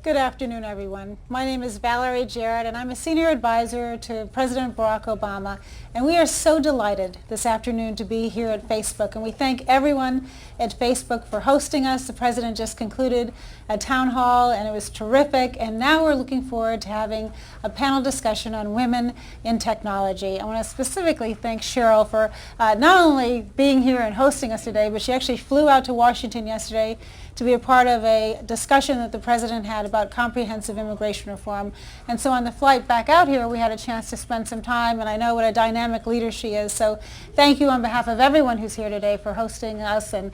Good afternoon, everyone. My name is Valerie Jarrett, and I'm a senior advisor to President Barack Obama. And we are so delighted this afternoon to be here at Facebook. And we thank everyone at Facebook for hosting us. The President just concluded a town hall, and it was terrific. And now we're looking forward to having a panel discussion on women in technology. I want to specifically thank Cheryl for not only being here and hosting us today, but she actually flew out to Washington yesterday to be a part of a discussion that the President had about comprehensive immigration reform. And so on the flight back out here, we had a chance to spend some time, and I know what a dynamic leader she is. So thank you on behalf of everyone who's here today for hosting us and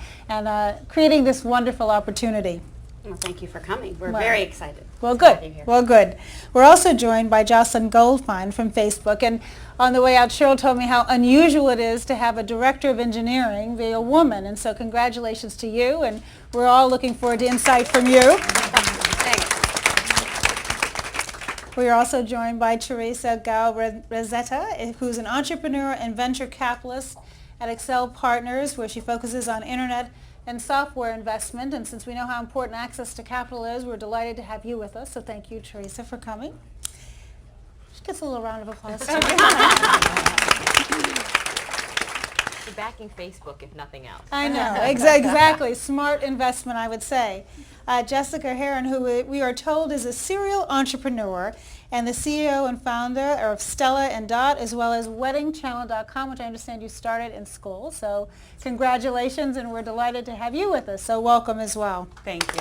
creating this wonderful opportunity. Well, thank you for coming. We're very excited. Well, good. Well, good. We're also joined by Jocelyn Goldfein from Facebook. And on the way out, Cheryl told me how unusual it is to have a director of engineering be a woman. And so congratulations to you. And we're all looking forward to insight from you. Thanks. We are also joined by Teresa Gao-Rosetta, who's an entrepreneur and venture capitalist at Excel Partners, where she focuses on internet and software investment. And since we know how important access to capital is, we're delighted to have you with us. So thank you, Teresa, for coming. She gets a little round of applause. You're backing Facebook, if nothing else. I know, exactly. Smart investment, I would say. Jessica Heron, who we are told is a serial entrepreneur and the CEO and founder of Stella and Dot, as well as WeddingChannel.com, which I understand you started in school. So congratulations, and we're delighted to have you with us. So welcome as well. Thank you.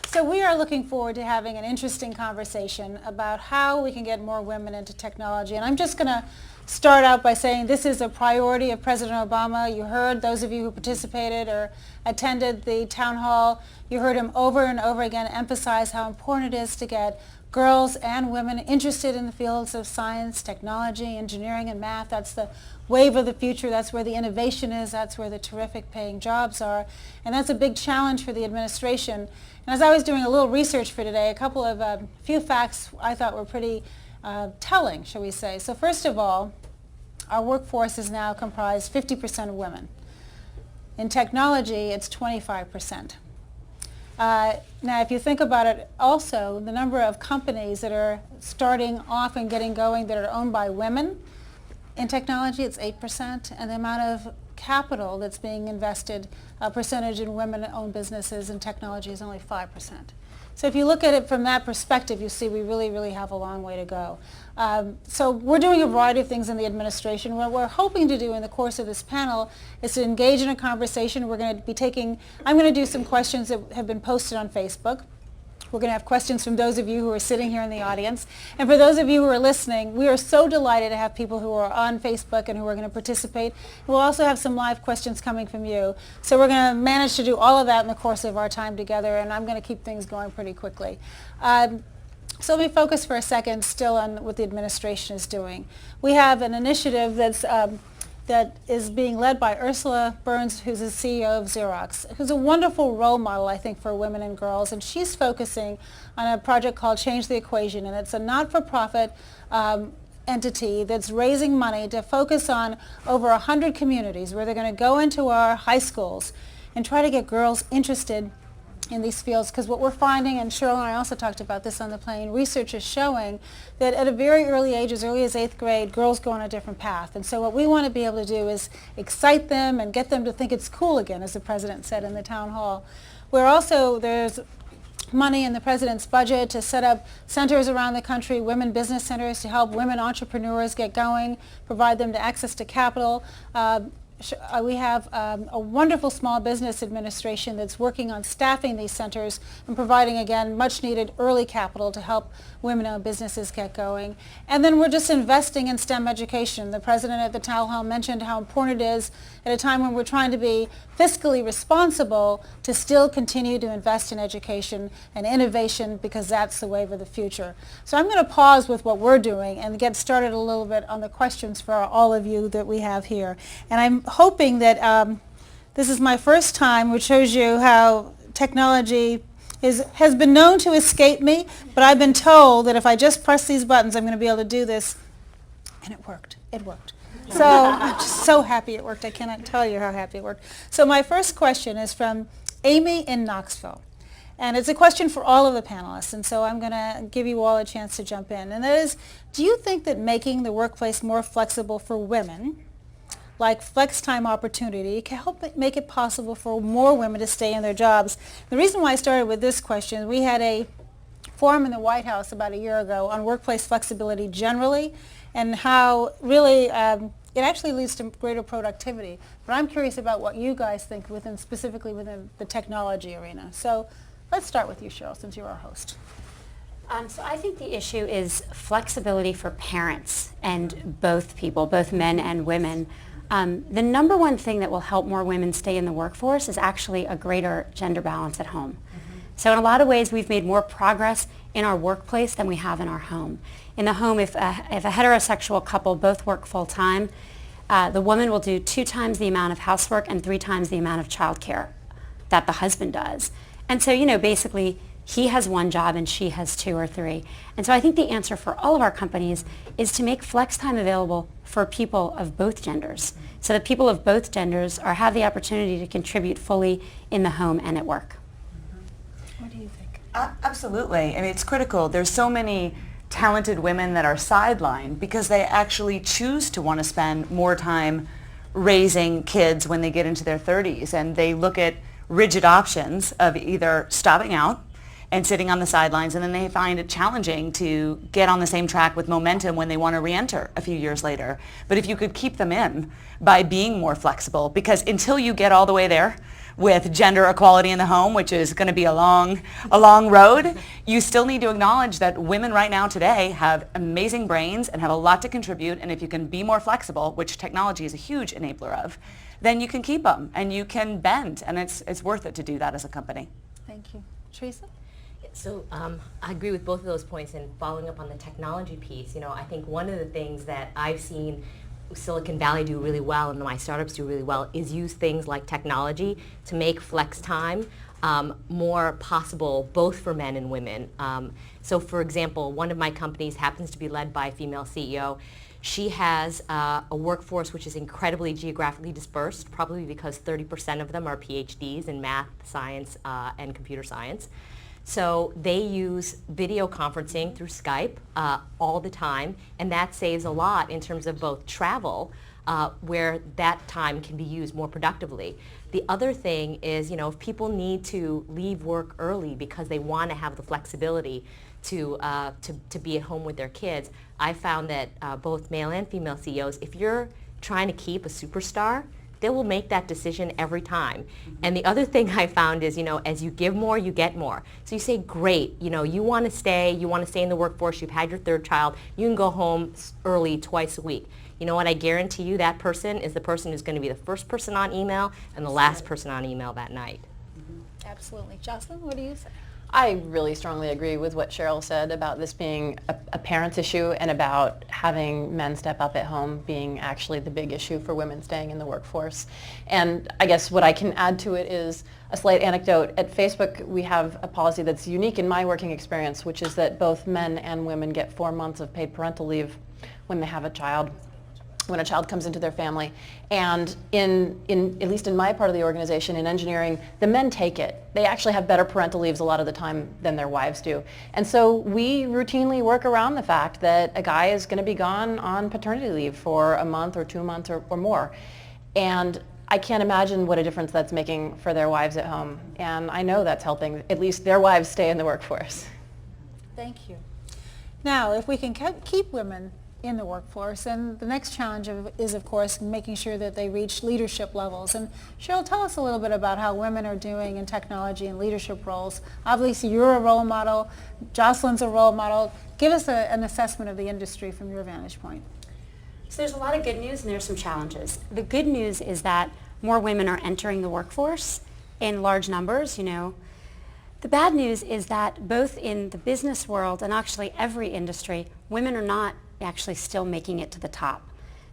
So we are looking forward to having an interesting conversation about how we can get more women into technology. And I'm just going to start out by saying this is a priority of President Obama. You heard, those of you who participated or attended the town hall, you heard him over and over again emphasize how important it is to get girls and women interested in the fields of science, technology, engineering, and math. That's the wave of the future. That's where the innovation is. That's where the terrific paying jobs are. And that's a big challenge for the administration. And as I was doing a little research for today, a couple of few facts I thought were pretty telling, shall we say. So first of all, our workforce is now comprised 50% of women. In technology, it's 25%. Now, if you think about it, also, the number of companies that are starting off and getting going that are owned by women, in technology, it's 8%, and the amount of capital that's being invested, a percentage in women-owned businesses in technology is only 5%. So if you look at it from that perspective, you see we really, really have a long way to go. So we're doing a variety of things in the administration. What we're hoping to do in the course of this panel is to engage in a conversation. We're going to be I'm going to do some questions that have been posted on Facebook. We're going to have questions from those of you who are sitting here in the audience. And for those of you who are listening, we are so delighted to have people who are on Facebook and who are going to participate. We'll also have some live questions coming from you. So we're going to manage to do all of that in the course of our time together, and I'm going to keep things going pretty quickly. So let me focus for a second still on what the administration is doing. We have an initiative that is being led by Ursula Burns, who's the CEO of Xerox, who's a wonderful role model, I think, for women and girls. And she's focusing on a project called Change the Equation. And it's a not-for-profit entity that's raising money to focus on over 100 communities where they're going to go into our high schools and try to get girls interested in these fields, because what we're finding, and Cheryl and I also talked about this on the plane, research is showing that at a very early age, as early as 8th grade, girls go on a different path. And so what we want to be able to do is excite them and get them to think it's cool again, as the President said in the town hall. There's money in the President's budget to set up centers around the country, women business centers, to help women entrepreneurs get going, provide them to access to capital. We have a wonderful small business administration that's working on staffing these centers and providing, again, much needed early capital to help women-owned businesses get going. And then we're just investing in STEM education. The President at the town hall mentioned how important it is at a time when we're trying to be fiscally responsible to still continue to invest in education and innovation, because that's the wave of the future. So I'm going to pause with what we're doing and get started a little bit on the questions for all of you that we have here. And I'm hoping that this is my first time, which shows you how technology has been known to escape me, but I've been told that if I just press these buttons, I'm going to be able to do this. And it worked. It worked. So I'm just so happy it worked. I cannot tell you how happy it worked. So my first question is from Amy in Knoxville. And it's a question for all of the panelists, and so I'm going to give you all a chance to jump in. And that is, do you think that making the workplace more flexible for women, like flex time opportunity, can help make it possible for more women to stay in their jobs? The reason why I started with this question, we had a forum in the White House about a year ago on workplace flexibility generally and how really it actually leads to greater productivity. But I'm curious about what you guys think specifically within the technology arena. So let's start with you, Cheryl, since you're our host. So I think the issue is flexibility for parents and both people, both men and women. The number one thing that will help more women stay in the workforce is actually a greater gender balance at home. So in a lot of ways, we've made more progress in our workplace than we have in our home. In the home, if a heterosexual couple both work full-time, the woman will do 2 times the amount of housework and 3 times the amount of childcare that the husband does. And so, basically, he has 1 job and she has 2 or 3. And so I think the answer for all of our companies is to make flex time available for people of both genders, so that people of both genders have the opportunity to contribute fully in the home and at work. What do you think? Absolutely. I mean, it's critical. There's so many talented women that are sidelined because they actually choose to want to spend more time raising kids when they get into their 30s, and they look at rigid options of either stopping out and sitting on the sidelines, and then they find it challenging to get on the same track with momentum when they want to re-enter a few years later. But if you could keep them in by being more flexible, because until you get all the way there with gender equality in the home, which is going to be a long road, you still need to acknowledge that women right now today have amazing brains and have a lot to contribute, and if you can be more flexible, which technology is a huge enabler of, then you can keep them and you can bend, and it's worth it to do that as a company. Thank you. Teresa? So I agree with both of those points, and following up on the technology piece, I think one of the things that I've seen Silicon Valley do really well and my startups do really well is use things like technology to make flex time more possible both for men and women. So for example, one of my companies happens to be led by a female CEO. She has a workforce which is incredibly geographically dispersed, probably because 30% of them are PhDs in math, science, and computer science. So they use video conferencing through Skype all the time, and that saves a lot in terms of both travel, where that time can be used more productively. The other thing is, if people need to leave work early because they want to have the flexibility to be at home with their kids, I found that both male and female CEOs, if you're trying to keep a superstar, they will make that decision every time. And the other thing I found is, as you give more, you get more. So you say, great, you want to stay in the workforce, you've had your 3rd child, you can go home early twice a week. You know what, I guarantee you that person is the person who's going to be the first person on email and the last person on email that night. Absolutely. Jocelyn, what do you say? I really strongly agree with what Cheryl said about this being a parent's issue and about having men step up at home being actually the big issue for women staying in the workforce. And I guess what I can add to it is a slight anecdote. At Facebook, we have a policy that's unique in my working experience, which is that both men and women get 4 months of paid parental leave when they have a child, when a child comes into their family. And in at least in my part of the organization, in engineering, the men take it. They actually have better parental leaves a lot of the time than their wives do. And so we routinely work around the fact that a guy is going to be gone on paternity leave for a month or 2 months or more. And I can't imagine what a difference that's making for their wives at home. And I know that's helping at least their wives stay in the workforce. Thank you. Now, if we can keep women in the workforce, and the next challenge is, of course, making sure that they reach leadership levels. And Cheryl, tell us a little bit about how women are doing in technology and leadership roles. Obviously, you're a role model. Jocelyn's a role model. Give us an assessment of the industry from your vantage point. So there's a lot of good news and there's some challenges. The good news is that more women are entering the workforce in large numbers, The bad news is that both in the business world and actually every industry, women are not actually still making it to the top.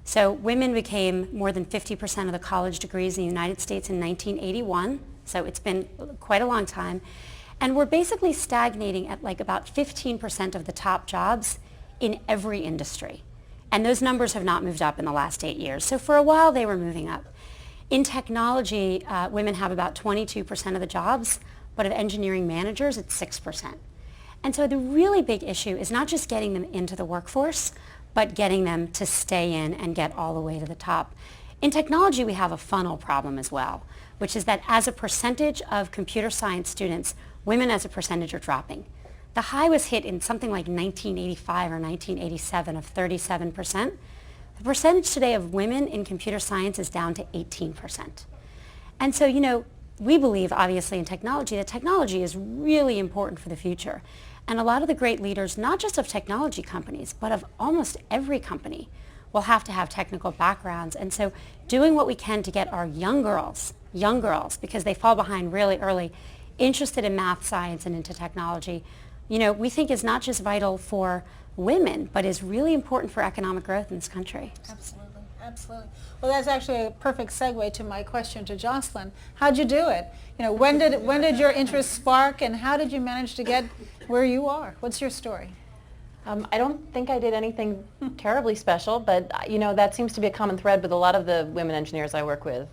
So women became more than 50% of the college degrees in the United States in 1981. So it's been quite a long time. And we're basically stagnating at like about 15% of the top jobs in every industry. And those numbers have not moved up in the last 8 years. So for a while they were moving up. In technology, women have about 22% of the jobs, but of engineering managers, it's 6%. And so the really big issue is not just getting them into the workforce, but getting them to stay in and get all the way to the top. In technology, we have a funnel problem as well, which is that as a percentage of computer science students, women as a percentage are dropping. The high was hit in something like 1985 or 1987 of 37%. The percentage today of women in computer science is down to 18%. And so, we believe, obviously, in technology, that technology is really important for the future. And a lot of the great leaders, not just of technology companies, but of almost every company, will have to have technical backgrounds. And so doing what we can to get our young girls, because they fall behind really early, interested in math, science, and into technology, we think is not just vital for women, but is really important for economic growth in this country. Absolutely, absolutely. Well, that's actually a perfect segue to my question to Jocelyn. How'd you do it? When did your interest spark, and how did you manage to get where you are? What's your story? I don't think I did anything terribly special, but that seems to be a common thread with a lot of the women engineers I work with.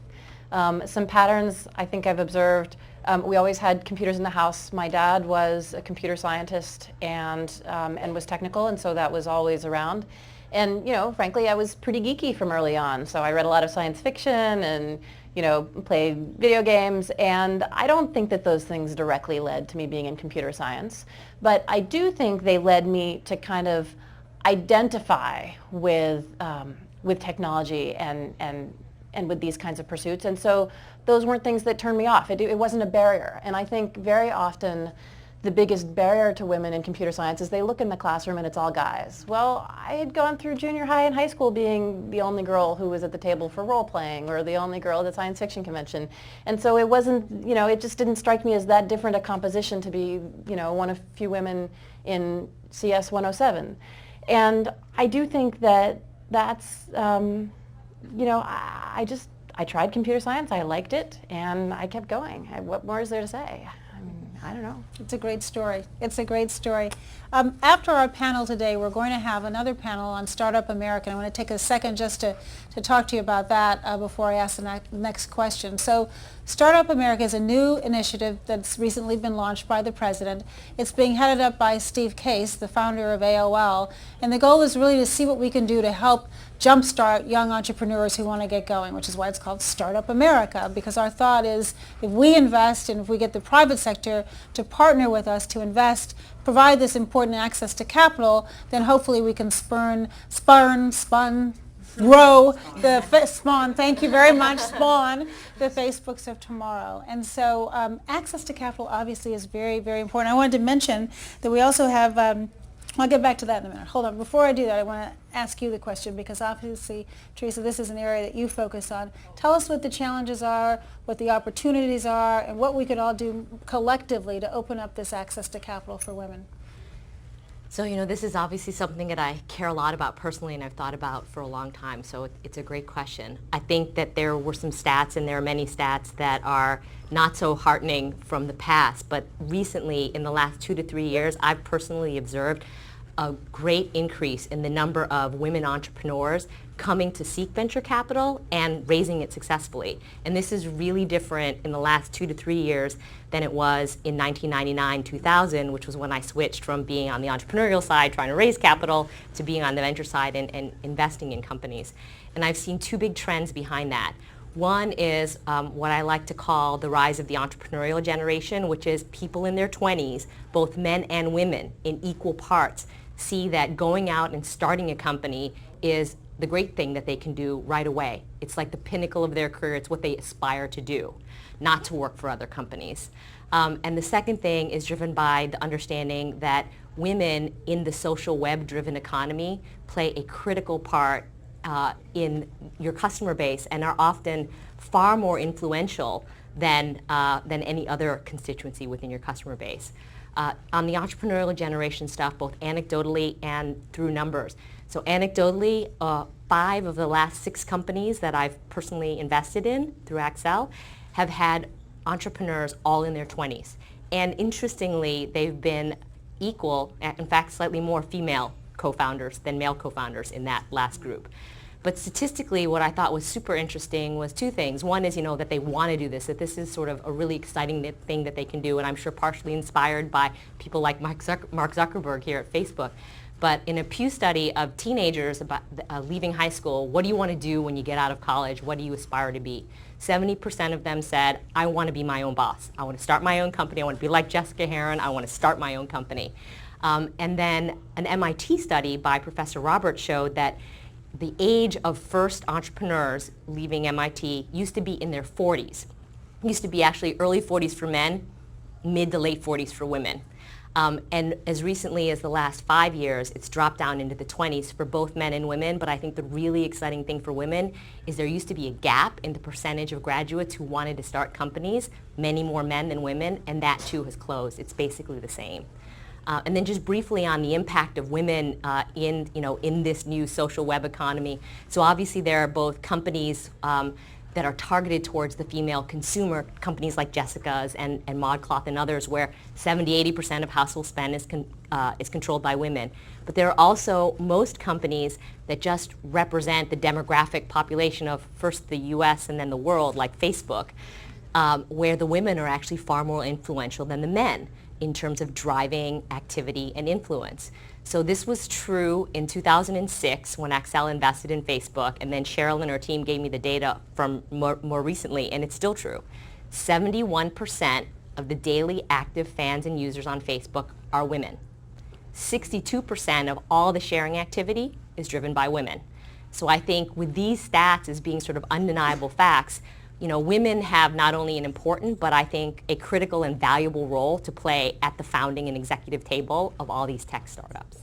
Some patterns I think I've observed. We always had computers in the house. My dad was a computer scientist and was technical, and so that was always around. And frankly, I was pretty geeky from early on. So I read a lot of science fiction and played video games. And I don't think that those things directly led to me being in computer science, but I do think they led me to kind of identify with technology and with these kinds of pursuits. And so those weren't things that turned me off. It wasn't a barrier. And I think very often the biggest barrier to women in computer science is they look in the classroom and it's all guys. Well, I had gone through junior high and high school being the only girl who was at the table for role playing or the only girl at the science fiction convention. And so it wasn't, it just didn't strike me as that different a composition to be, one of few women in CS 107. And I do think that that's, I tried computer science, I liked it, and I kept going. What more is there to say? I don't know. It's a great story. It's a great story. After our panel today, we're going to have another panel on Startup America. I want to take a second just to talk to you about that before I ask the next question. So Startup America is a new initiative that's recently been launched by the president. It's being headed up by Steve Case, the founder of AOL. And the goal is really to see what we can do to help jumpstart young entrepreneurs who want to get going, which is why it's called Startup America, because our thought is if we invest and if we get the private sector to partner with us to invest, provide this important access to capital, then hopefully we can grow spawn, thank you very much, spawn the Facebooks of tomorrow. And so access to capital obviously is very, very important. I wanted to mention that we also have I'll get back to that in a minute. Hold on. Before I do that, I want to ask you the question because obviously, Teresa, this is an area that you focus on. Tell us what the challenges are, what the opportunities are, and what we could all do collectively to open up this access to capital for women. So, this is obviously something that I care a lot about personally and I've thought about for a long time, so it's a great question. I think that there were some stats, and there are many stats that are not so heartening from the past, but recently, in the last 2 to 3 years, I've personally observed a great increase in the number of women entrepreneurs coming to seek venture capital and raising it successfully. And this is really different in the last 2 to 3 years than it was in 1999, 2000, which was when I switched from being on the entrepreneurial side, trying to raise capital, to being on the venture side and investing in companies. And I've seen 2 big trends behind that. One is what I like to call the rise of the entrepreneurial generation, which is people in their 20s, both men and women, in equal parts, see that going out and starting a company is the great thing that they can do right away. It's like the pinnacle of their career. It's what they aspire to do, not to work for other companies. And the second thing is driven by the understanding that women in the social web-driven economy play a critical part in your customer base and are often far more influential than any other constituency within your customer base. On the entrepreneurial generation stuff, both anecdotally and through numbers. So anecdotally, 5 of the last 6 companies that I've personally invested in through Accel have had entrepreneurs all in their 20s. And interestingly, they've been equal, in fact, slightly more female co-founders than male co-founders in that last group. But statistically, what I thought was super interesting was two things. One is, that they want to do this, that this is sort of a really exciting thing that they can do, and I'm sure partially inspired by people like Mark Zuckerberg here at Facebook. But in a Pew study of teenagers about leaving high school, what do you want to do when you get out of college? What do you aspire to be? 70% of them said, I want to be my own boss. I want to start my own company. I want to be like Jessica Heron. I want to start my own company. And then an MIT study by Professor Roberts showed that the age of first entrepreneurs leaving MIT used to be in their 40s. It used to be actually early 40s for men, mid to late 40s for women. And as recently as the last 5 years, it's dropped down into the 20s for both men and women. But I think the really exciting thing for women is there used to be a gap in the percentage of graduates who wanted to start companies, many more men than women, and that too has closed. It's basically the same. And then just briefly on the impact of women in this new social web economy. So obviously there are both companies that are targeted towards the female consumer, companies like Jessica's and ModCloth and others, where 70-80% of household spend is controlled by women. But there are also most companies that just represent the demographic population of first the US and then the world, like Facebook, where the women are actually far more influential than the men in terms of driving activity and influence. So this was true in 2006 when Accel invested in Facebook, and then Cheryl and her team gave me the data from more recently, and it's still true. 71% of the daily active fans and users on Facebook are women. 62% of all the sharing activity is driven by women. So I think with these stats as being sort of undeniable facts, women have not only an important, but I think a critical and valuable role to play at the founding and executive table of all these tech startups.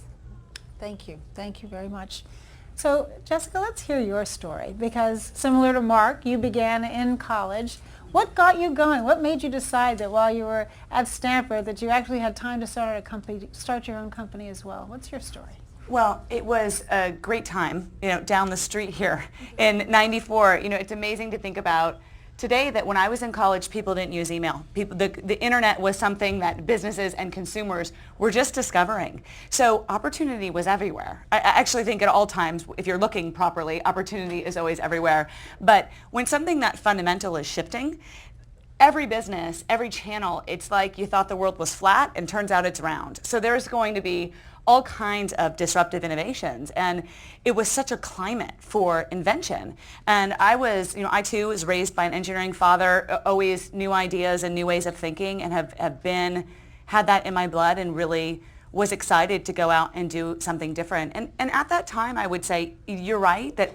Thank you. Thank you very much. So, Jessica, let's hear your story, because similar to Mark, you began in college. What got you going? What made you decide that while you were at Stanford that you actually had time to start your own company as well? What's your story? Well, it was a great time, down the street here in '94. It's amazing to think about today that when I was in college, people didn't use email. The internet was something that businesses and consumers were just discovering. So opportunity was everywhere. I actually think at all times, if you're looking properly, opportunity is always everywhere. But when something that fundamental is shifting, every business, every channel, it's like you thought the world was flat and turns out it's round. So there's going to be all kinds of disruptive innovations, and it was such a climate for invention. And I too was raised by an engineering father, always new ideas and new ways of thinking, and had that in my blood, and really was excited to go out and do something different. And at that time, I would say you're right that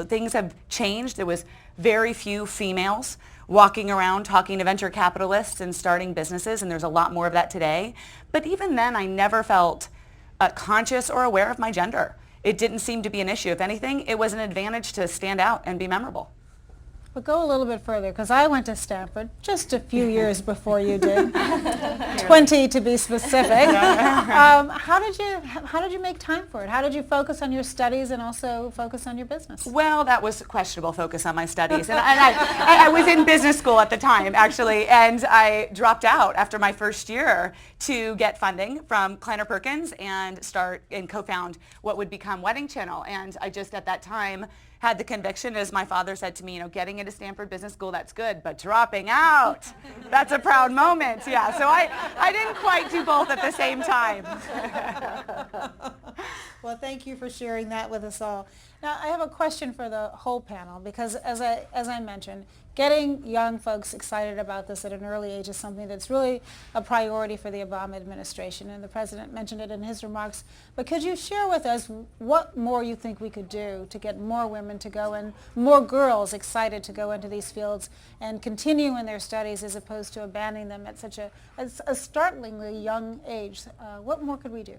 things have changed. There was very few females walking around talking to venture capitalists and starting businesses, and there's a lot more of that today. But even then, I never felt conscious or aware of my gender. It didn't seem to be an issue. If anything, it was an advantage to stand out and be memorable. But go a little bit further, because I went to Stanford just a few years before you did, 20 to be specific. How did you make time for it? How did you focus on your studies and also focus on your business? Well, that was questionable focus on my studies. And I was in business school at the time, actually, and I dropped out after my first year to get funding from Kleiner Perkins and start and co-found what would become Wedding Channel. And I just at that time had the conviction, as my father said to me, getting into Stanford Business School, that's good, but dropping out, that's a proud moment. Yeah, so I didn't quite do both at the same time. Well, thank you for sharing that with us all. Now, I have a question for the whole panel, because as I mentioned, getting young folks excited about this at an early age is something that's really a priority for the Obama administration, and the President mentioned it in his remarks. But could you share with us what more you think we could do to get more women to go and more girls excited to go into these fields and continue in their studies as opposed to abandoning them at such a startlingly young age? What more could we do?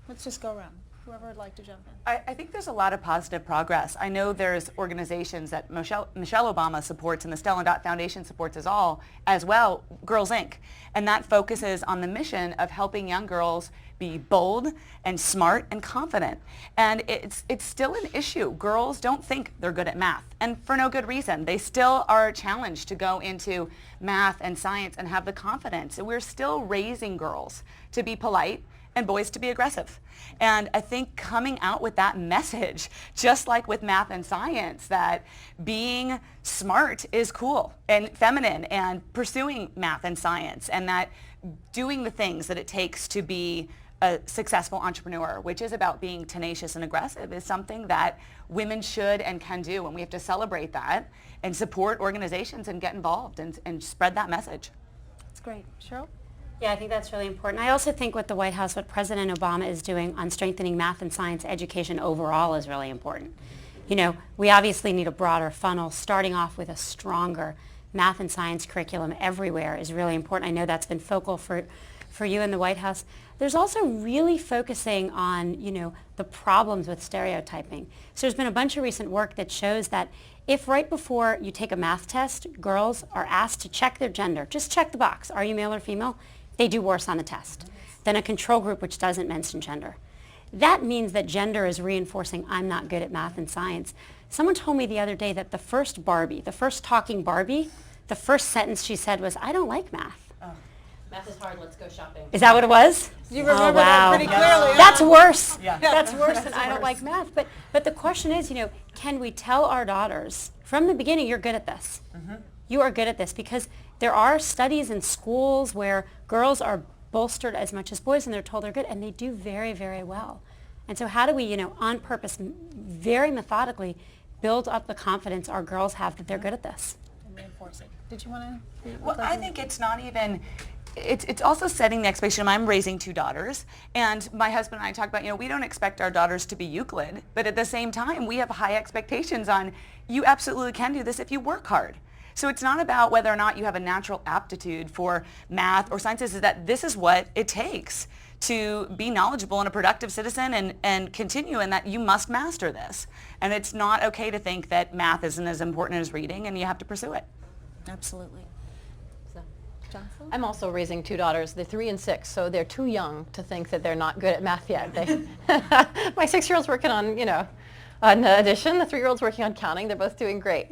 Let's just go around. Whoever would like to jump in. I think there's a lot of positive progress. I know there's organizations that Michelle Obama supports and the Stella Dot Foundation supports as well, Girls Inc. And that focuses on the mission of helping young girls be bold and smart and confident. And it's still an issue. Girls don't think they're good at math, and for no good reason. They still are challenged to go into math and science and have the confidence. And we're still raising girls to be polite and boys to be aggressive. And I think coming out with that message, just like with math and science, that being smart is cool and feminine and pursuing math and science, and that doing the things that it takes to be a successful entrepreneur, which is about being tenacious and aggressive, is something that women should and can do. And we have to celebrate that and support organizations and get involved and spread that message. That's great. Cheryl? Yeah, I think that's really important. I also think what the White House, what President Obama is doing on strengthening math and science education overall is really important. You know, we obviously need a broader funnel. Starting off with a stronger math and science curriculum everywhere is really important. I know that's been focal for you in the White House. There's also really focusing on, you know, the problems with stereotyping. So there's been a bunch of recent work that shows that if right before you take a math test, girls are asked to check their gender, just check the box, are you male or female? They do worse on the test than a control group which doesn't mention gender. That means that gender is reinforcing I'm not good at math and science. Someone told me the other day that the first Barbie, the first talking Barbie, the first sentence she said was, I don't like math. Math is hard, let's go shopping. Is that what it was? You remember wow. that pretty clearly. That's worse. Yeah. That's worse than I don't like math. But the question is, you know, can we tell our daughters from the beginning, you're good at this. You are good at this, because there are studies in schools where girls are bolstered as much as boys and they're told they're good, and they do very, very well. And so how do we, you know, on purpose, very methodically build up the confidence our girls have that they're good at this? And reinforce it. Did you want to? Well, I think it's not even, it's also setting the expectation. I'm raising 2 daughters, and my husband and I talk about, you know, we don't expect our daughters to be Euclid, but at the same time, we have high expectations on you absolutely can do this if you work hard. So it's not about whether or not you have a natural aptitude for math or sciences, is that this is what it takes to be knowledgeable and a productive citizen and continue, and that you must master this. And it's not okay to think that math isn't as important as reading and you have to pursue it. Absolutely. Jocelyn? I'm also raising 2 daughters. They're 3 and 6, so they're too young to think that they're not good at math yet. My 6-year-old's working on, you know, on addition. The 3-year-old's working on counting. They're both doing great.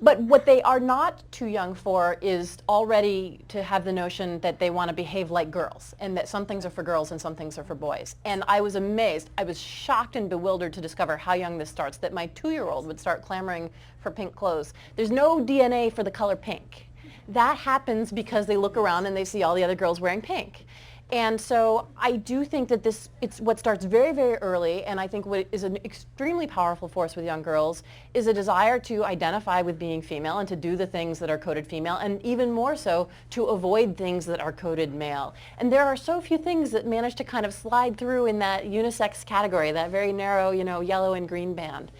But what they are not too young for is already to have the notion that they want to behave like girls, and that some things are for girls and some things are for boys. And I was amazed. I was shocked and bewildered to discover how young this starts, that my 2-year-old would start clamoring for pink clothes. There's no DNA for the color pink. That happens because they look around and they see all the other girls wearing pink. And so I do think that it's what starts very, very early, and I think what is an extremely powerful force with young girls is a desire to identify with being female and to do the things that are coded female, and even more so to avoid things that are coded male. And there are so few things that manage to kind of slide through in that unisex category, that very narrow, you know, yellow and green band.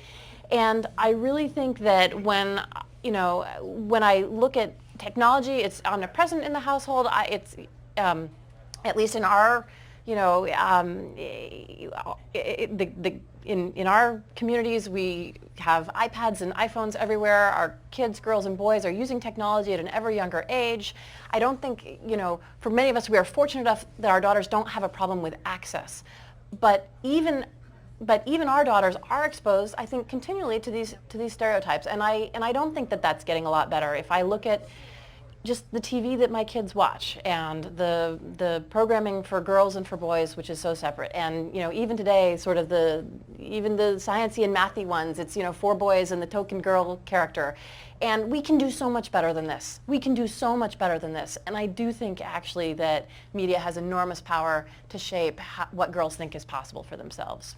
And I really think that when I look at technology, it's omnipresent in the household. At least in our, you know, in our communities, we have iPads and iPhones everywhere. Our kids, girls and boys, are using technology at an ever younger age. I don't think, you know, for many of us, we are fortunate enough that our daughters don't have a problem with access. But even our daughters are exposed, I think, continually to these stereotypes, and I don't think that that's getting a lot better. If I look at just the TV that my kids watch and the programming for girls and for boys, which is so separate, and you know, even today, sort of even the sciencey and mathy ones, it's, you know, 4 boys and the token girl character, and we can do so much better than this. We can do so much better than this, and I do think actually that media has enormous power to shape what girls think is possible for themselves.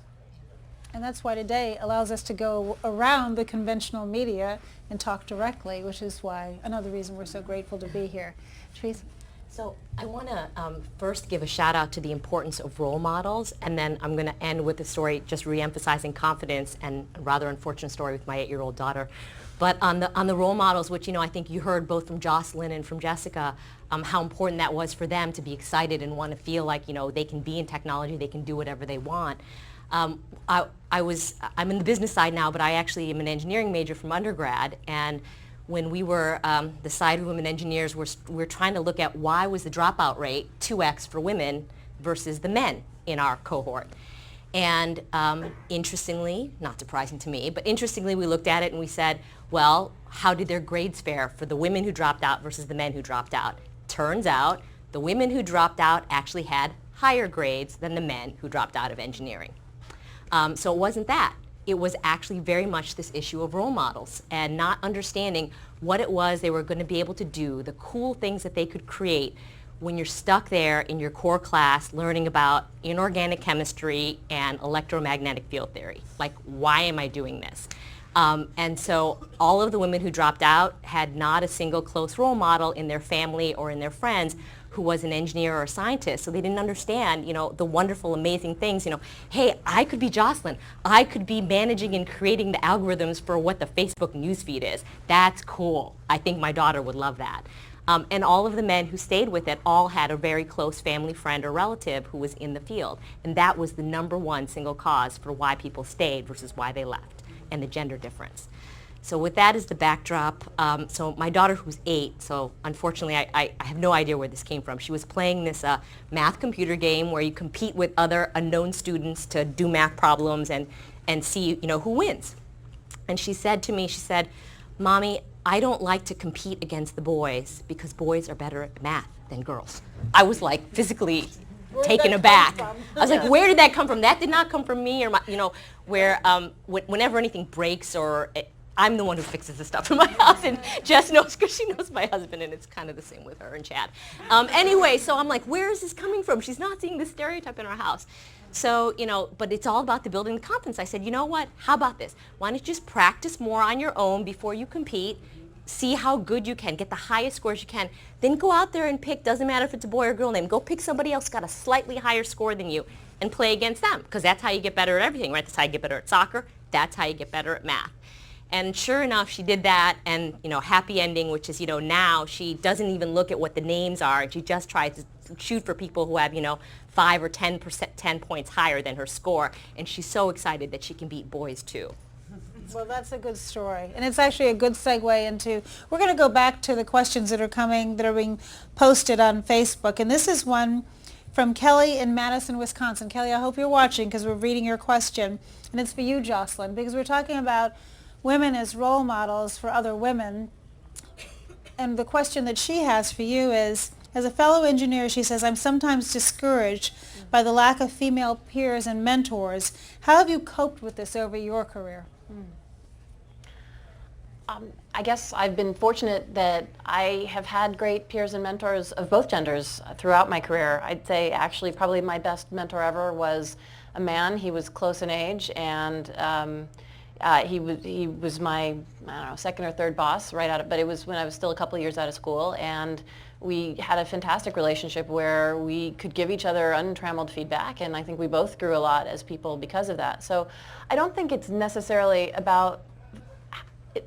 And that's why today allows us to go around the conventional media and talk directly, which is why another reason we're so grateful to be here. Teresa? So I want to first give a shout out to the importance of role models, and then I'm going to end with a story just re-emphasizing confidence, and a rather unfortunate story with my 8-year-old daughter. But on the role models, which, you know, I think you heard both from Jocelyn and from Jessica, how important that was for them to be excited and want to feel like, you know, they can be in technology, they can do whatever they want. I'm in the business side now, but I actually am an engineering major from undergrad, and when we were the side of women engineers, we're trying to look at why was the dropout rate 2x for women versus the men in our cohort. And interestingly, not surprising to me, but interestingly, we looked at it and we said, well, how did their grades fare for the women who dropped out versus the men who dropped out? Turns out the women who dropped out actually had higher grades than the men who dropped out of engineering. So it wasn't that. It was actually very much this issue of role models and not understanding what it was they were going to be able to do, the cool things that they could create when you're stuck there in your core class learning about inorganic chemistry and electromagnetic field theory. Like, why am I doing this? And so all of the women who dropped out had not a single close role model in their family or in their friends who was an engineer or a scientist. So they didn't understand, the wonderful, amazing things, hey, I could be Jocelyn. I could be managing and creating the algorithms for what the Facebook newsfeed is. That's cool. I think my daughter would love that. And all of the men who stayed with it all had a very close family friend or relative who was in the field. And that was the number one single cause for why people stayed versus why they left, and the gender difference. So with that as the backdrop, so my daughter, who's 8, so unfortunately I have no idea where this came from. She was playing this math computer game where you compete with other unknown students to do math problems and see who wins. And she said to me, Mommy, I don't like to compete against the boys because boys are better at math than girls. I was like physically taken aback. I was like, where did that come from? That did not come from me, or where whenever anything breaks, or I'm the one who fixes the stuff in my house, and Jess knows because she knows my husband, and it's kind of the same with her and Chad. Anyway, so I'm like, where is this coming from? She's not seeing this stereotype in our house. So, but it's all about the building the confidence. I said, you know what? How about this? Why don't you just practice more on your own before you compete? See how good you can, get the highest scores you can, then go out there and pick, doesn't matter if it's a boy or girl name, go pick somebody else got a slightly higher score than you and play against them, because that's how you get better at everything, right? That's how you get better at soccer, that's how you get better at math. And sure enough, she did that, and happy ending, which is, now she doesn't even look at what the names are, and she just tries to shoot for people who have, 5 or 10 points higher than her score, and she's so excited that she can beat boys too. Well, that's a good story. And it's actually a good segue into, we're going to go back to the questions that are being posted on Facebook. And this is one from Kelly in Madison, Wisconsin. Kelly, I hope you're watching because we're reading your question. And it's for you, Jocelyn, because we're talking about women as role models for other women. And the question that she has for you is, as a fellow engineer, she says, I'm sometimes discouraged by the lack of female peers and mentors. How have you coped with this over your career? I guess I've been fortunate that I have had great peers and mentors of both genders throughout my career. I'd say actually probably my best mentor ever was a man. He was close in age, and he was my, second or third boss right out of, but it was when I was still a couple of years out of school, and we had a fantastic relationship where we could give each other untrammeled feedback, and I think we both grew a lot as people because of that. So I don't think it's necessarily about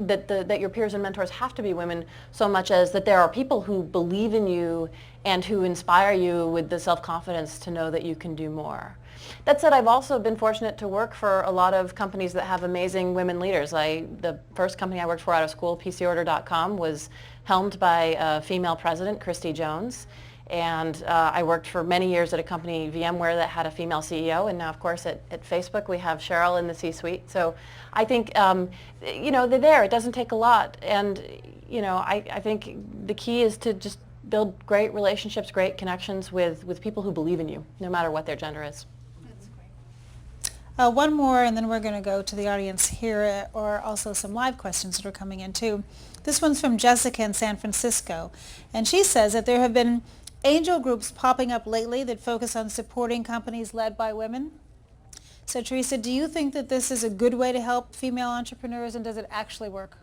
that your peers and mentors have to be women so much as that there are people who believe in you and who inspire you with the self-confidence to know that you can do more. That said, I've also been fortunate to work for a lot of companies that have amazing women leaders. The first company I worked for out of school, PCOrder.com, was helmed by a female president, Christy Jones. And I worked for many years at a company, VMware, that had a female CEO. And now, of course, at Facebook, we have Cheryl in the C-suite. So I think, they're there. It doesn't take a lot. And, I think the key is to just build great relationships, great connections with people who believe in you, no matter what their gender is. One more, and then we're going to go to the audience here, or also some live questions that are coming in, too. This one's from Jessica in San Francisco. And she says that there have been angel groups popping up lately that focus on supporting companies led by women. So, Teresa, do you think that this is a good way to help female entrepreneurs, and does it actually work?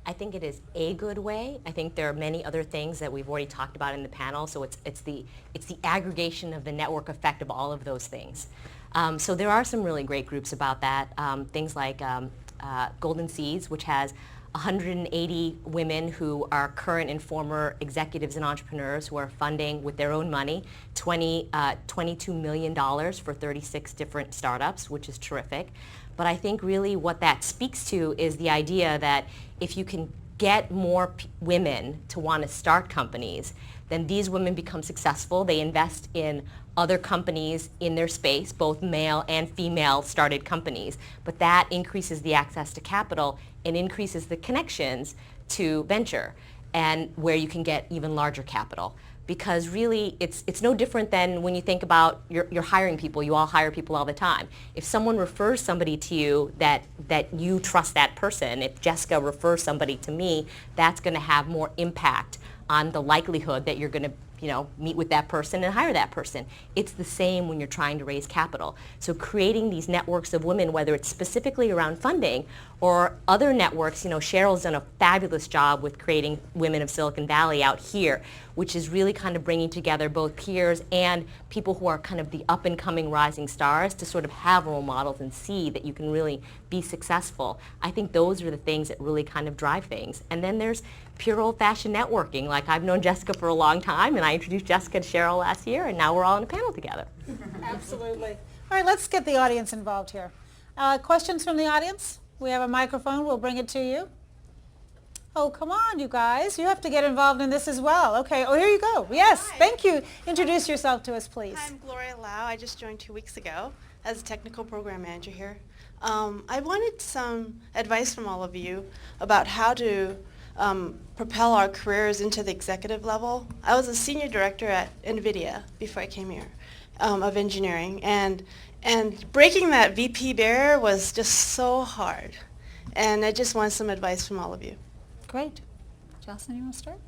I think it is a good way. I think there are many other things that we've already talked about in the panel, so it's the aggregation of the network effect of all of those things. So there are some really great groups about that. Things like Golden Seeds, which has 180 women who are current and former executives and entrepreneurs who are funding with their own money $22 million for 36 different startups, which is terrific. But I think really what that speaks to is the idea that if you can get more women to want to start companies, then these women become successful. They invest in other companies in their space, both male and female started companies. But that increases the access to capital and increases the connections to venture, and where you can get even larger capital. because really it's no different than when you think about you're hiring people. You all hire people all the time. If someone refers somebody to you that you trust that person, if Jessica refers somebody to me, that's going to have more impact on the likelihood that you're going to meet with that person and hire that person. It's the same when you're trying to raise capital. So creating these networks of women, whether it's specifically around funding or other networks, Cheryl's done a fabulous job with creating Women of Silicon Valley out here, which is really kind of bringing together both peers and people who are kind of the up and coming rising stars to sort of have role models and see that you can really be successful. I think those are the things that really kind of drive things. And then there's pure old-fashioned networking. Like, I've known Jessica for a long time, and I introduced Jessica to Cheryl last year, and now we're all on a panel together. Absolutely. All right, let's get the audience involved here. Questions from the audience? We have a microphone. We'll bring it to you. Oh, come on, you guys. You have to get involved in this as well. Okay. Oh, here you go. Yes. Hi. Thank you. Introduce yourself to us, please. I'm Gloria Lau. I just joined 2 weeks ago as a technical program manager here. I wanted some advice from all of you about how to propel our careers into the executive level. I was a senior director at NVIDIA before I came here of engineering, and breaking that VP barrier was just so hard. And I just want some advice from all of you. Great. Jocelyn, you want to start?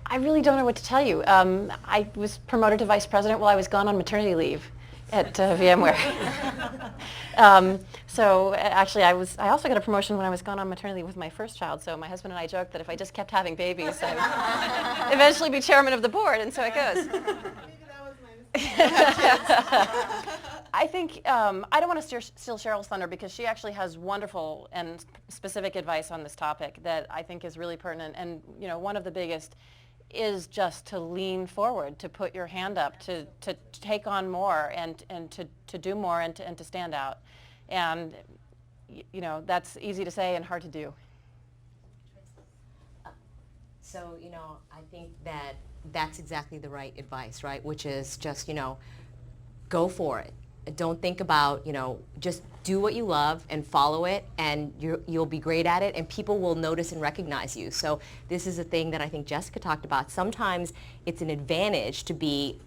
I really don't know what to tell you. I was promoted to vice president while I was gone on maternity leave at VMware. So actually, I also got a promotion when I was gone on maternity leave with my first child. So my husband and I joked that if I just kept having babies, I'd eventually be chairman of the board, and so it goes. I think I don't want to steal Cheryl's thunder, because she actually has wonderful and specific advice on this topic that I think is really pertinent. And one of the biggest is just to lean forward, to put your hand up, to take on more, and to do more, and to stand out. And that's easy to say and hard to do. So, I think that that's exactly the right advice, right? Which is just, go for it. Don't think about, just do what you love and follow it, and you'll be great at it, and people will notice and recognize you. So this is a thing that I think Jessica talked about. Sometimes it's an advantage to be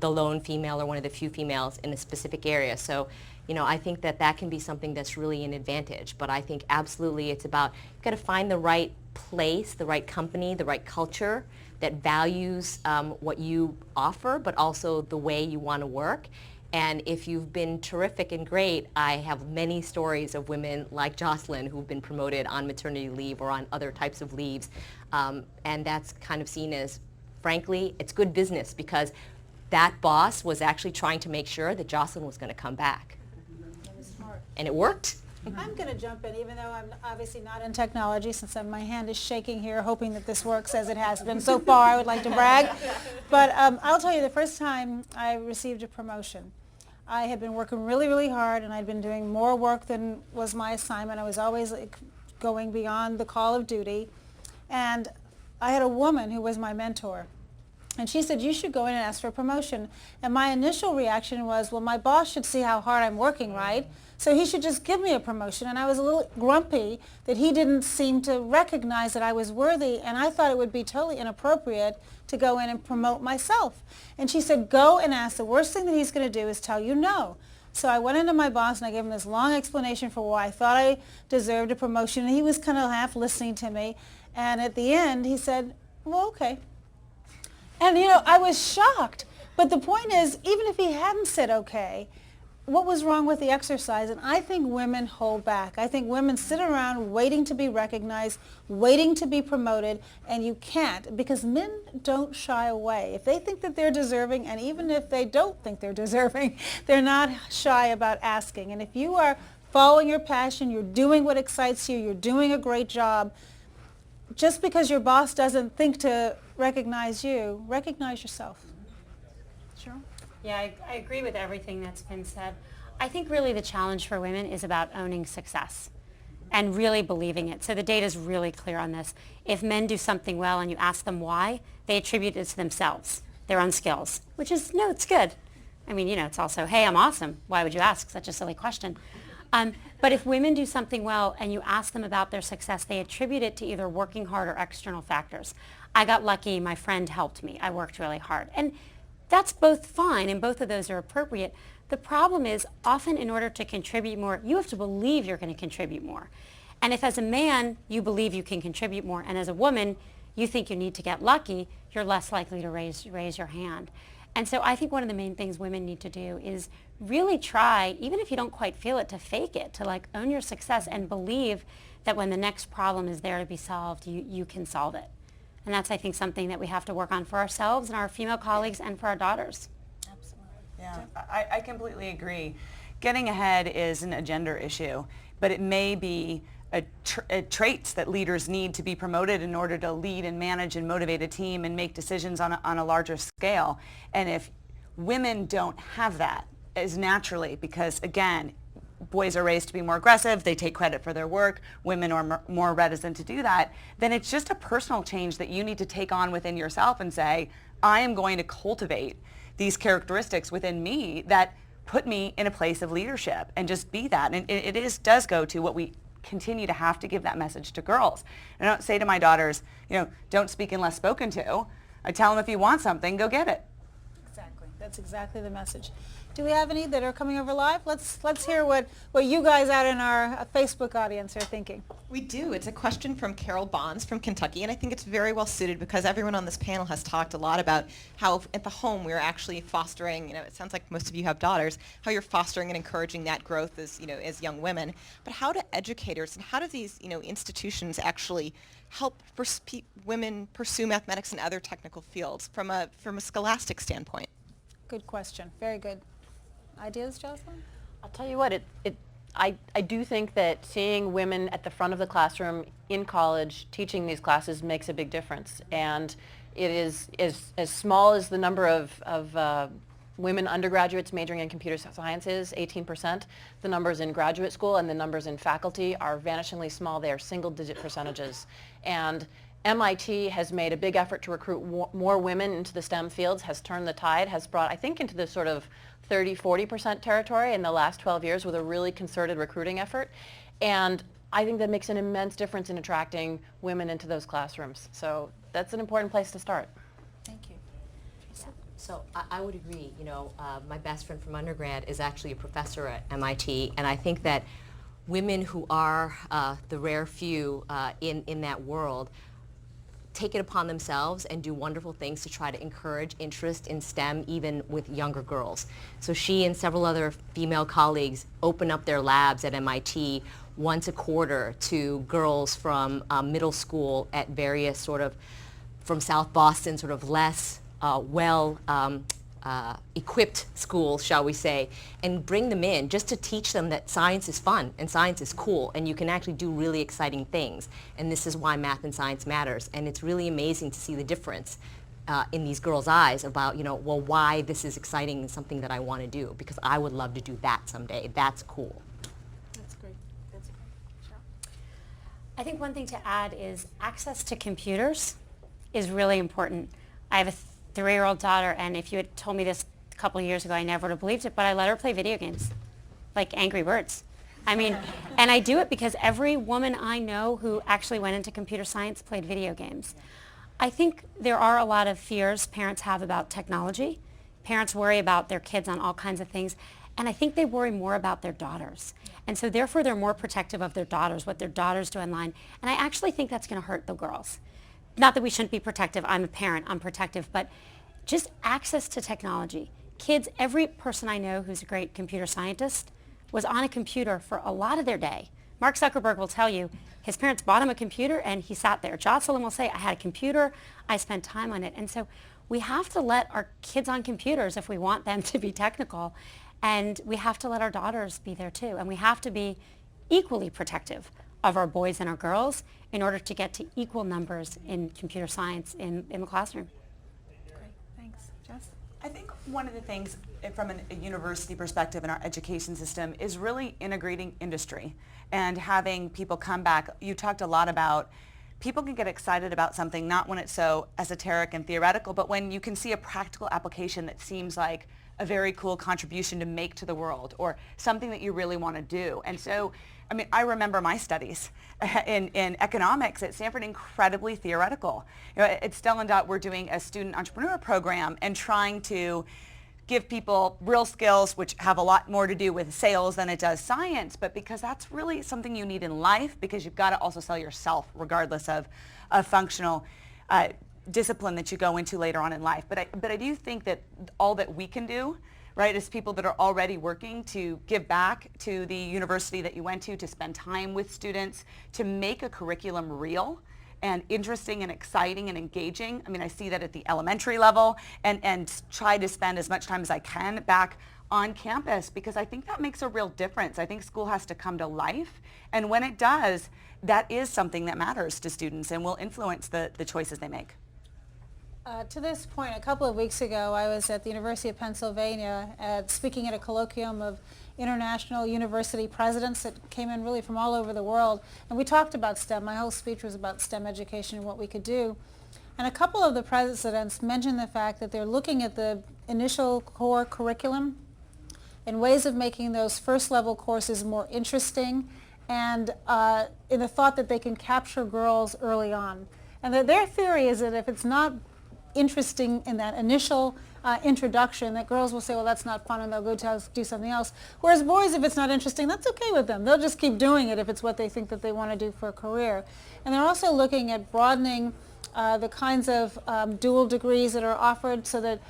the lone female or one of the few females in a specific area. So, I think that can be something that's really an advantage. But I think absolutely it's about, you've got to find the right place, the right company, the right culture that values what you offer, but also the way you want to work. And if you've been terrific and great, I have many stories of women like Jocelyn who've been promoted on maternity leave or on other types of leaves. And that's kind of seen as, frankly, it's good business, because that boss was actually trying to make sure that Jocelyn was going to come back. That was smart. And it worked. I'm going to jump in, even though I'm obviously not in technology, since my hand is shaking here, hoping that this works as it has been so far. I would like to brag. But I'll tell you, the first time I received a promotion, I had been working really, really hard, and I'd been doing more work than was my assignment. I was always going beyond the call of duty. And I had a woman who was my mentor. And she said, you should go in and ask for a promotion. And my initial reaction was, well, my boss should see how hard I'm working, right? So he should just give me a promotion. And I was a little grumpy that he didn't seem to recognize that I was worthy. And I thought it would be totally inappropriate to go in and promote myself. And she said, go and ask. The worst thing that he's going to do is tell you no. So I went into my boss and I gave him this long explanation for why I thought I deserved a promotion. And he was kind of half listening to me. And at the end, he said, well, okay. And, I was shocked. But the point is, even if he hadn't said okay, what was wrong with the exercise? And I think women hold back. I think women sit around waiting to be recognized, waiting to be promoted, and you can't, because men don't shy away. If they think that they're deserving, and even if they don't think they're deserving, they're not shy about asking. And if you are following your passion, you're doing what excites you, you're doing a great job, just because your boss doesn't think to recognize you, recognize yourself. Sure. Yeah, I agree with everything that's been said. I think really the challenge for women is about owning success and really believing it. So the data is really clear on this. If men do something well and you ask them why, they attribute it to themselves, their own skills, which is, no, it's good. I mean, it's also, hey, I'm awesome. Why would you ask? Such a silly question. But if women do something well and you ask them about their success, they attribute it to either working hard or external factors. I got lucky, my friend helped me, I worked really hard. And that's both fine, and both of those are appropriate. The problem is, often in order to contribute more, you have to believe you're going to contribute more. And if as a man you believe you can contribute more, and as a woman you think you need to get lucky, you're less likely to raise your hand. And so I think one of the main things women need to do is really try, even if you don't quite feel it, to fake it, to like own your success and believe that when the next problem is there to be solved, you can solve it. And that's, I think, something that we have to work on for ourselves and our female colleagues and for our daughters. Yeah, I completely agree. Getting ahead isn't a gender issue, but it may be traits that leaders need to be promoted in order to lead and manage and motivate a team and make decisions on a larger scale. And if women don't have that as naturally, because again, boys are raised to be more aggressive, they take credit for their work, women are more reticent to do that, then it's just a personal change that you need to take on within yourself and say, I am going to cultivate these characteristics within me that put me in a place of leadership, and just be that. And it does go to what we continue to have to give that message to girls. I don't say to my daughters, don't speak unless spoken to. I tell them, if you want something, go get it. Exactly. That's exactly the message. Do we have any that are coming over live? Let's hear what you guys out in our Facebook audience are thinking. We do. It's a question from Carol Bonds from Kentucky, and I think it's very well suited because everyone on this panel has talked a lot about how at the home we're actually fostering, it sounds like most of you have daughters, how you're fostering and encouraging that growth as young women. But how do educators and how do these, institutions actually help women pursue mathematics and other technical fields from a scholastic standpoint? Good question. Very good. Ideas, Jocelyn? I'll tell you what, I do think that seeing women at the front of the classroom in college teaching these classes makes a big difference. And it is as small as the number of women undergraduates majoring in computer science is, 18%. The numbers in graduate school and the numbers in faculty are vanishingly small. They are single-digit percentages. And MIT has made a big effort to recruit more women into the STEM fields, has turned the tide, has brought, I think, into the sort of 30-40% territory in the last 12 years with a really concerted recruiting effort. And I think that makes an immense difference in attracting women into those classrooms. So that's an important place to start. Thank you. So I would agree. My best friend from undergrad is actually a professor at MIT, and I think that women who are the rare few in that world take it upon themselves and do wonderful things to try to encourage interest in STEM even with younger girls. So she and several other female colleagues open up their labs at MIT once a quarter to girls from middle school at various from South Boston, less equipped schools, shall we say, and bring them in just to teach them that science is fun and science is cool and you can actually do really exciting things. And this is why math and science matters. And it's really amazing to see the difference in these girls' eyes about, why this is exciting and something that I want to do, because I would love to do that someday. That's cool. That's great. That's great. Cheryl? I think one thing to add is access to computers is really important. I have a 3-year-old daughter, and if you had told me this a couple of years ago, I never would have believed it, but I let her play video games, like Angry Birds. And I do it because every woman I know who actually went into computer science played video games. I think there are a lot of fears parents have about technology. Parents worry about their kids on all kinds of things, and I think they worry more about their daughters. And so therefore they're more protective of their daughters, what their daughters do online, and I actually think that's going to hurt the girls. Not that we shouldn't be protective. I'm a parent. I'm protective. But just access to technology. Kids, every person I know who's a great computer scientist was on a computer for a lot of their day. Mark Zuckerberg will tell you his parents bought him a computer and he sat there. Jocelyn will say, I had a computer. I spent time on it. And so we have to let our kids on computers if we want them to be technical. And we have to let our daughters be there too. And we have to be equally protective of our boys and our girls in order to get to equal numbers in computer science in the classroom. Great. Thanks. Jess? I think one of the things from a university perspective in our education system is really integrating industry and having people come back. You talked a lot about people can get excited about something not when it's so esoteric and theoretical, but when you can see a practical application that seems like a very cool contribution to make to the world, or something that you really want to do. And so, I mean, I remember my studies in economics at Stanford, incredibly theoretical. You know, at Stellendot, we're doing a student entrepreneur program and trying to give people real skills, which have a lot more to do with sales than it does science, but because that's really something you need in life, because you've got to also sell yourself regardless of a functional discipline that you go into later on in life. But I do think that all that we can do, right, as people that are already working to give back to the university that you went to spend time with students, to make a curriculum real and interesting and exciting and engaging. I mean, I see that at the elementary level, and try to spend as much time as I can back on campus, because I think that makes a real difference. I think school has to come to life, and when it does, that is something that matters to students and will influence the choices they make. To this point, a couple of weeks ago, I was at the University of Pennsylvania speaking at a colloquium of international university presidents that came in really from all over the world. And we talked about STEM. My whole speech was about STEM education and what we could do. And a couple of the presidents mentioned the fact that they're looking at the initial core curriculum and ways of making those first level courses more interesting, and in the thought that they can capture girls early on. And that their theory is that if it's not interesting in that initial introduction, that girls will say, well, that's not fun, and they'll go do something else. Whereas boys, if it's not interesting, that's okay with them. They'll just keep doing it if it's what they think that they want to do for a career. And they're also looking at broadening the kinds of dual degrees that are offered, so that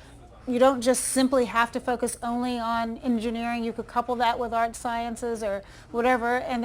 you don't just simply have to focus only on engineering. You could couple that with art sciences or whatever, and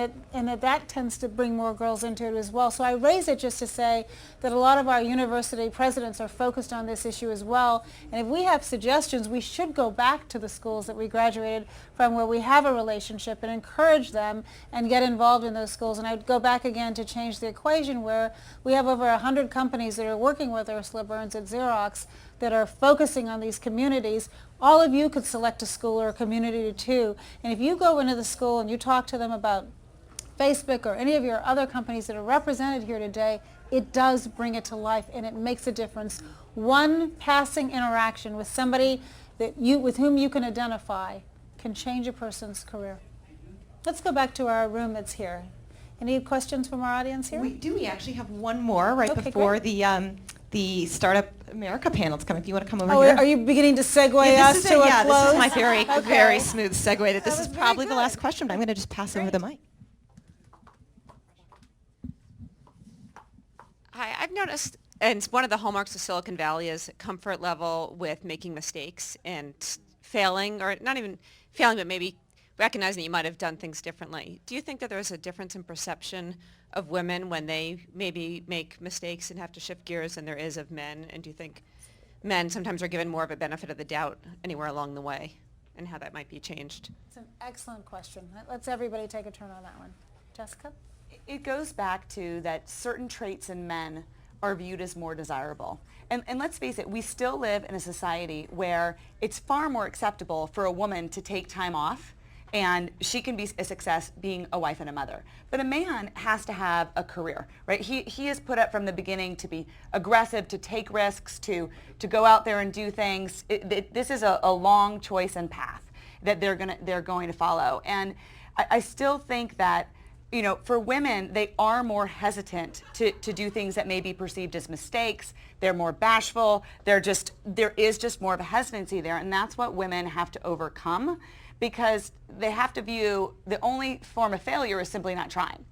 that tends to bring more girls into it as well. So I raise it just to say that a lot of our university presidents are focused on this issue as well. And if we have suggestions, we should go back to the schools that we graduated from, where we have a relationship, and encourage them and get involved in those schools. And I'd go back again to change the equation, where we have over 100 companies that are working with Ursula Burns at Xerox that are focusing on these communities. All of you could select a school or a community too. And if you go into the school and you talk to them about Facebook or any of your other companies that are represented here today, it does bring it to life, and it makes a difference. One passing interaction with somebody with whom you can identify can change a person's career. Let's go back to our room that's here. Any questions from our audience here? We actually have one more right Okay, before great. the Startup America panels come. If you want to come over Oh, here. are you beginning to segue Yeah, us to a close? this is my very, Okay. very smooth segue. That this That is was very probably the last good. question, but I'm going to just pass over the mic. Hi, I've noticed, and one of the hallmarks of Silicon Valley is comfort level with making mistakes and failing, or not even failing, but maybe recognizing that you might have done things differently. Do you think that there's a difference in perception of women when they maybe make mistakes and have to shift gears than there is of men? And do you think men sometimes are given more of a benefit of the doubt anywhere along the way, and how that might be changed? It's an excellent question. Let's everybody take a turn on that one. Jessica? It goes back to that certain traits in men are viewed as more desirable. And let's face it, we still live in a society where it's far more acceptable for a woman to take time off, and she can be a success being a wife and a mother. But a man has to have a career, right? He is put up from the beginning to be aggressive, to take risks, to go out there and do things. This is a long choice and path that they're going to follow. And I still think that, you know, for women, they are more hesitant to do things that may be perceived as mistakes. They're more bashful. There is just more of a hesitancy there, and that's what women have to overcome, because they have to view the only form of failure is simply not trying,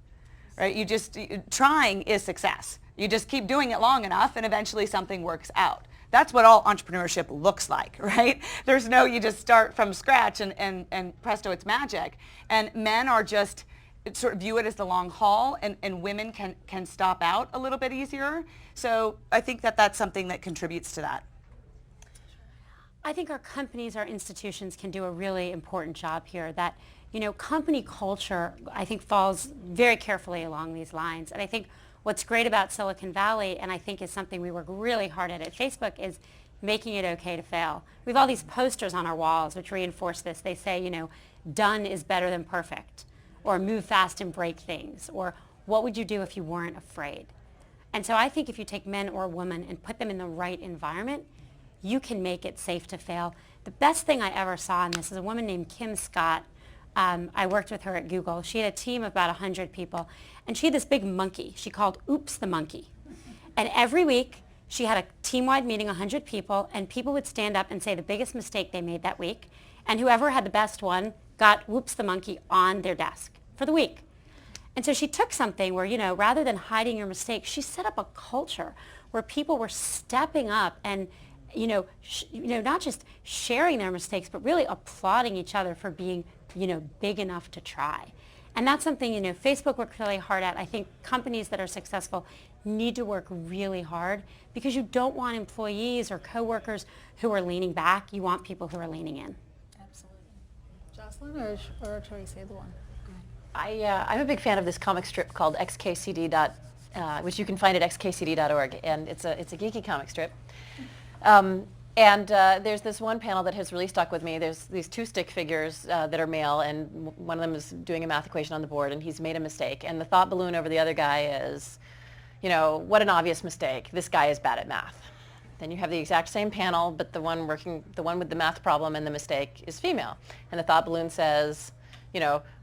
right? Trying is success. You just keep doing it long enough, and eventually something works out. That's what all entrepreneurship looks like, right? There's no, you just start from scratch and presto, it's magic. And men are just sort of view it as the long haul, and women can stop out a little bit easier. So I think that that's something that contributes to that. I think our companies, our institutions can do a really important job here. That, you know, company culture, I think, falls very carefully along these lines. And I think what's great about Silicon Valley, and I think is something we work really hard at Facebook, is making it okay to fail. We have all these posters on our walls which reinforce this. They say, you know, done is better than perfect, or move fast and break things, or what would you do if you weren't afraid? And so I think if you take men or women and put them in the right environment, you can make it safe to fail. The best thing I ever saw in this is a woman named Kim Scott. I worked with her at Google. She had a team of about 100 people, and she had this big monkey she called Oops the Monkey. And every week, she had a team-wide meeting, 100 people, and people would stand up and say the biggest mistake they made that week, and whoever had the best one got Whoops the Monkey on their desk for the week. And so she took something where, rather than hiding your mistakes, she set up a culture where people were stepping up and, not just sharing their mistakes, but really applauding each other for being, big enough to try. And that's something, Facebook worked really hard at. I think companies that are successful need to work really hard because you don't want employees or coworkers who are leaning back. You want people who are leaning in. Absolutely. Jocelyn, or should I say the one? I'm a big fan of this comic strip called XKCD, which you can find at xkcd.org, and it's a geeky comic strip. There's this one panel that has really stuck with me. There's these two stick figures that are male, and one of them is doing a math equation on the board, and he's made a mistake. And the thought balloon over the other guy is, what an obvious mistake. This guy is bad at math. Then you have the exact same panel, but the one with the math problem and the mistake is female. And the thought balloon says,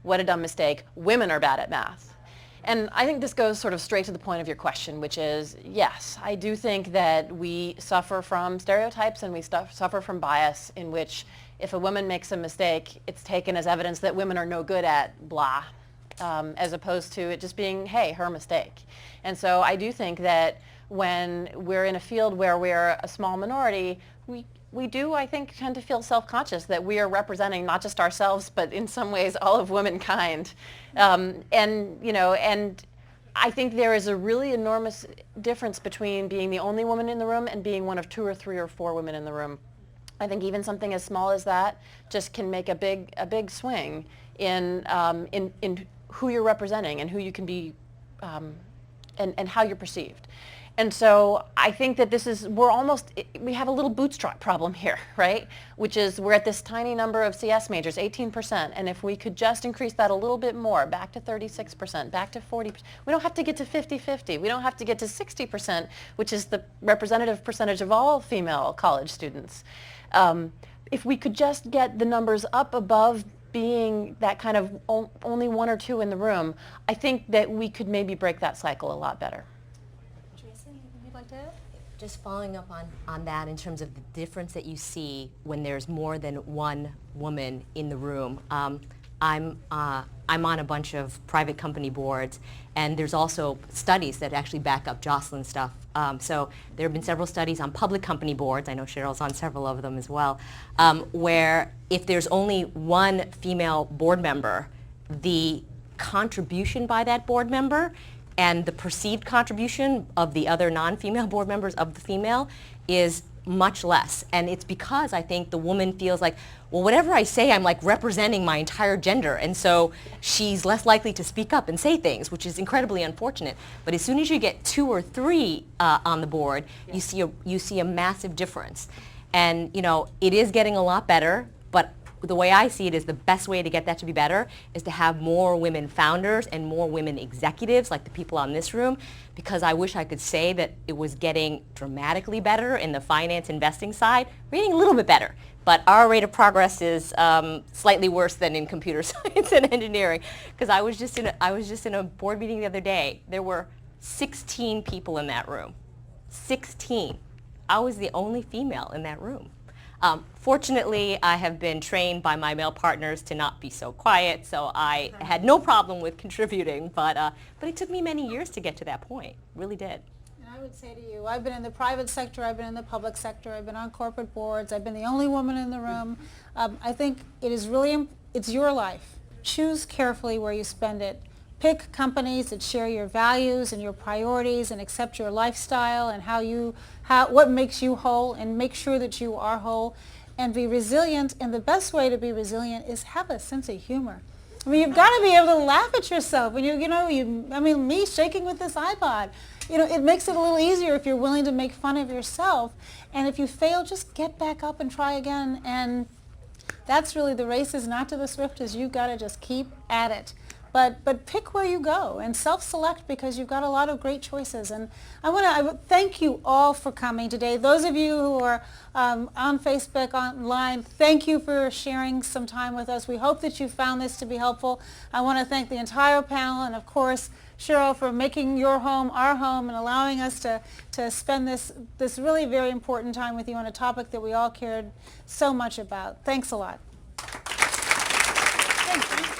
what a dumb mistake. Women are bad at math. And I think this goes sort of straight to the point of your question, which is, yes, I do think that we suffer from stereotypes and we suffer from bias in which if a woman makes a mistake, it's taken as evidence that women are no good at blah, as opposed to it just being, hey, her mistake. And so I do think that when we're in a field where we're a small minority, we do, I think, tend to feel self-conscious that we are representing not just ourselves, but in some ways all of womankind. And I think there is a really enormous difference between being the only woman in the room and being one of 2 or 3 or 4 women in the room. I think even something as small as that just can make a big swing in who you're representing and who you can be, and how you're perceived. And so I think that we have a little bootstrap problem here, right? Which is we're at this tiny number of CS majors, 18%, and if we could just increase that a little bit more, back to 36%, back to 40%, we don't have to get to 50-50, we don't have to get to 60%, which is the representative percentage of all female college students. If we could just get the numbers up above being that kind of only 1 or 2 in the room, I think that we could maybe break that cycle a lot better. Just following up on that in terms of the difference that you see when there's more than one woman in the room. I'm on a bunch of private company boards, and there's also studies that actually back up Jocelyn's stuff. So there have been several studies on public company boards, I know Cheryl's on several of them as well, where if there's only one female board member, the contribution by that board member and the perceived contribution of the other non-female board members of the female is much less. And it's because I think the woman feels like, well, whatever I say, I'm like representing my entire gender. And so she's less likely to speak up and say things, which is incredibly unfortunate. But as soon as you get 2 or 3 on the board, you see a massive difference. And it is getting a lot better, but the way I see it is the best way to get that to be better is to have more women founders and more women executives like the people on this room, because I wish I could say that it was getting dramatically better in the finance investing side. We're getting a little bit better, but our rate of progress is slightly worse than in computer science and engineering, because I was just in a board meeting the other day. There were 16 people in that room. 16. I was the only female in that room. Fortunately, I have been trained by my male partners to not be so quiet, so I had no problem with contributing, but it took me many years to get to that point. Really did. And I would say to you, I've been in the private sector, I've been in the public sector, I've been on corporate boards, I've been the only woman in the room. I think it is really, it's your life. Choose carefully where you spend it. Pick companies that share your values and your priorities and accept your lifestyle and what makes you whole, and make sure that you are whole, and be resilient. And the best way to be resilient is have a sense of humor. I mean, you've got to be able to laugh at yourself. And me shaking with this iPod, it makes it a little easier if you're willing to make fun of yourself. And if you fail, just get back up and try again. And that's really the race is not to the swift, is you've got to just keep at it. But pick where you go and self-select because you've got a lot of great choices. And I thank you all for coming today. Those of you who are on Facebook, online, thank you for sharing some time with us. We hope that you found this to be helpful. I want to thank the entire panel and, of course, Cheryl, for making your home our home and allowing us to spend this really very important time with you on a topic that we all cared so much about. Thanks a lot. Thank you.